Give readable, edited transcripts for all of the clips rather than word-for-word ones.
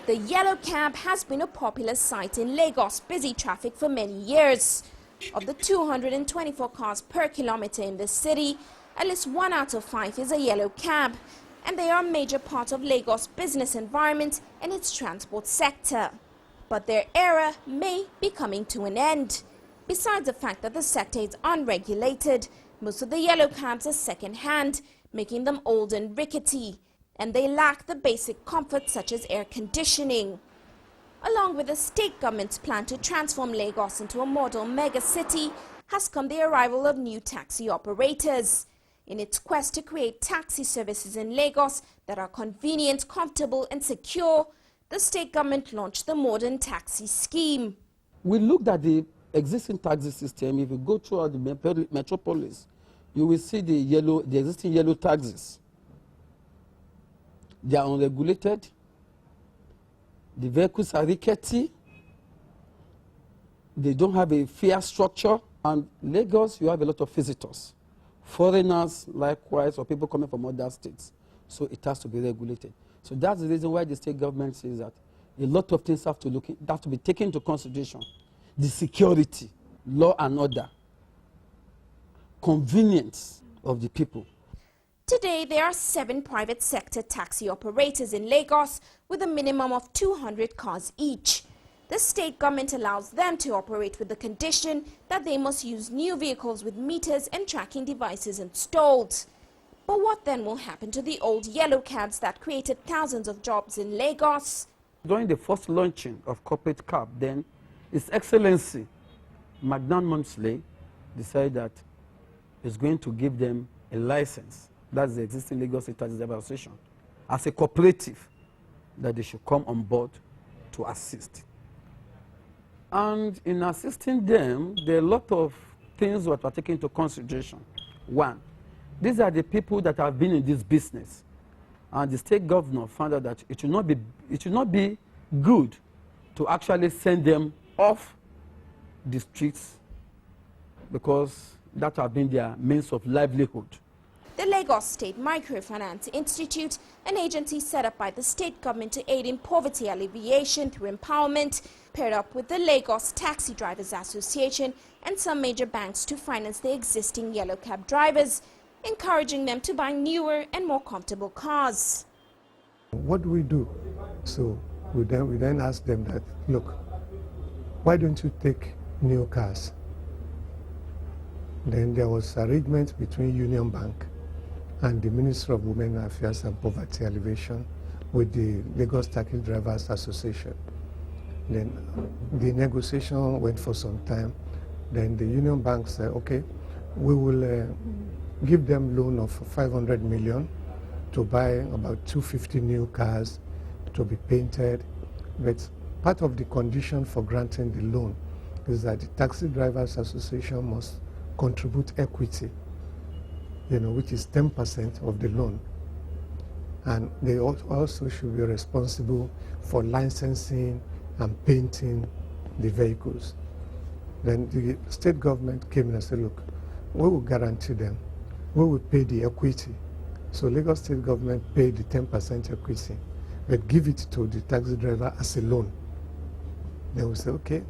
The yellow cab has been a popular sight in Lagos' busy traffic for many years. Of the 224 cars per kilometer in the city, at least 1 out of 5 is a yellow cab, and they are a major part of Lagos' business environment and its transport sector. But their era may be coming to an end. Besides the fact that the sector is unregulated, most of the yellow cabs are second-hand, making them old and rickety, and they lack the basic comforts such as air conditioning. Along with the state government's plan to transform Lagos into a model mega city, has come the arrival of new taxi operators. In its quest to create taxi services in Lagos that are convenient, comfortable and secure, the state government launched the modern taxi scheme. We looked at the existing taxi system. If you go throughout the metropolis, you will see the existing yellow taxis. They are unregulated. The vehicles are rickety. They don't have a fare structure. And Lagos, you have a lot of visitors. Foreigners, likewise, or people coming from other states. So it has to be regulated. So that's the reason why the state government says that a lot of things have to be taken into consideration. The security, law and order, convenience of the people. Today, there are 7 private sector taxi operators in Lagos with a minimum of 200 cars each. The state government allows them to operate with the condition that they must use new vehicles with meters and tracking devices installed. But what then will happen to the old yellow cabs that created thousands of jobs in Lagos? During the first launching of corporate cab, then His Excellency Magnan Monsley decided that he's going to give them a license. That's the existing Lagos State Taxi Driver Association, as a cooperative, that they should come on board to assist. And in assisting them, there are a lot of things that are taken into consideration. One, these are the people that have been in this business. And the state governor found out that it should not be good to actually send them off the streets, because that have been their means of livelihood. The Lagos State Microfinance Institute, an agency set up by the state government to aid in poverty alleviation through empowerment, paired up with the Lagos Taxi Drivers Association and some major banks to finance the existing yellow cab drivers, encouraging them to buy newer and more comfortable cars. What do we do? So we then ask them that, look, why don't you take new cars? Then there was arrangement between Union Bank and the Ministry of Women Affairs and Poverty Alleviation with the Lagos Taxi Drivers Association. Then the negotiation went for some time. Then the Union Bank said, okay, we will give them loan of 500 million to buy about 250 new cars to be painted. But part of the condition for granting the loan is that the Taxi Drivers Association must contribute equity, which is 10% of the loan. And they also should be responsible for licensing and painting the vehicles. Then the state government came in and said, look, we will guarantee them, we will pay the equity. So Lagos state government paid the 10% equity, but give it to the taxi driver as a loan. Then we say, okay.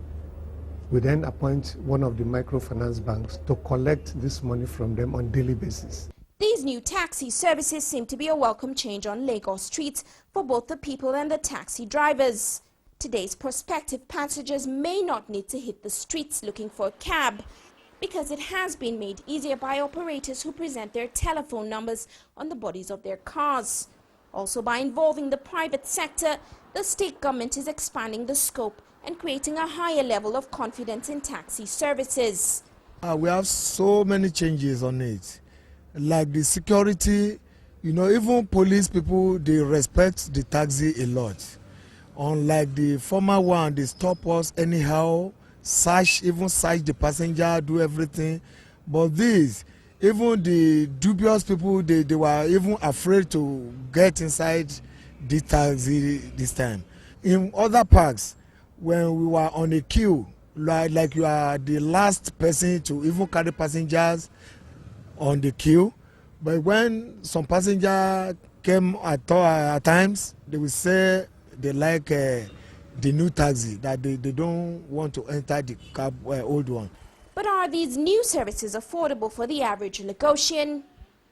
We then appoint one of the microfinance banks to collect this money from them on a daily basis. These new taxi services seem to be a welcome change on Lagos streets for both the people and the taxi drivers. Today's prospective passengers may not need to hit the streets looking for a cab, because it has been made easier by operators who present their telephone numbers on the bodies of their cars. Also, by involving the private sector, the state government is expanding the scope and creating a higher level of confidence in taxi services. We have so many changes on it, like the security. Even police people, they respect the taxi a lot. Unlike the former one, they stop us anyhow, search the passenger, do everything. But these, even the dubious people, they were even afraid to get inside the taxi this time. In other parks, when we were on a queue, like you are the last person to even carry passengers on the queue, but when some passenger came at times, they will say they like the new taxi, that they don't want to enter the cab old one. But are these new services affordable for the average Lagosian?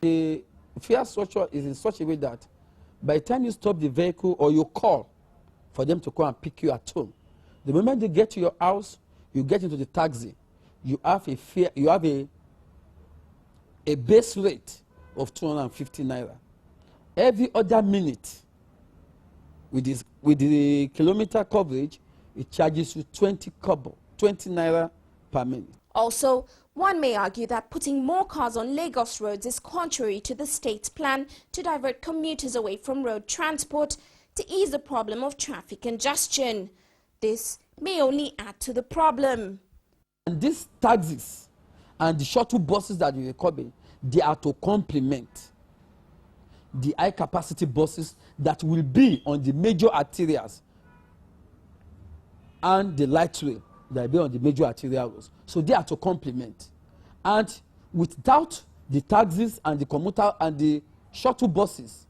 The fare structure is in such a way that by the time you stop the vehicle or you call for them to come and pick you at home, the moment they get to your house, you get into the taxi, you have a fare, you have a base rate of 250 naira. Every other minute, with the kilometer coverage, it charges you 20 naira per minute. Also, one may argue that putting more cars on Lagos roads is contrary to the state's plan to divert commuters away from road transport to ease the problem of traffic congestion. This may only add to the problem. And these taxis and the shuttle buses that we are coming, they are to complement the high capacity buses that will be on the major arterials and the light rail that will be on the major arterial roads. So they are to complement. And without the taxis and the commuter and the shuttle buses,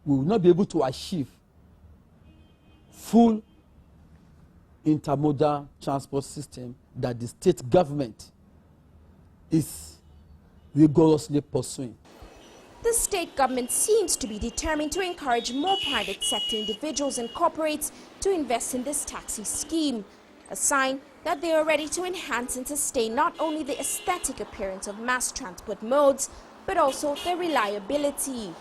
we will not be able to achieve full intermodal transport system that the state government is rigorously pursuing. The state government seems to be determined to encourage more private sector individuals and corporates to invest in this taxi scheme, a sign that they are ready to enhance and sustain not only the aesthetic appearance of mass transport modes, but also their reliability.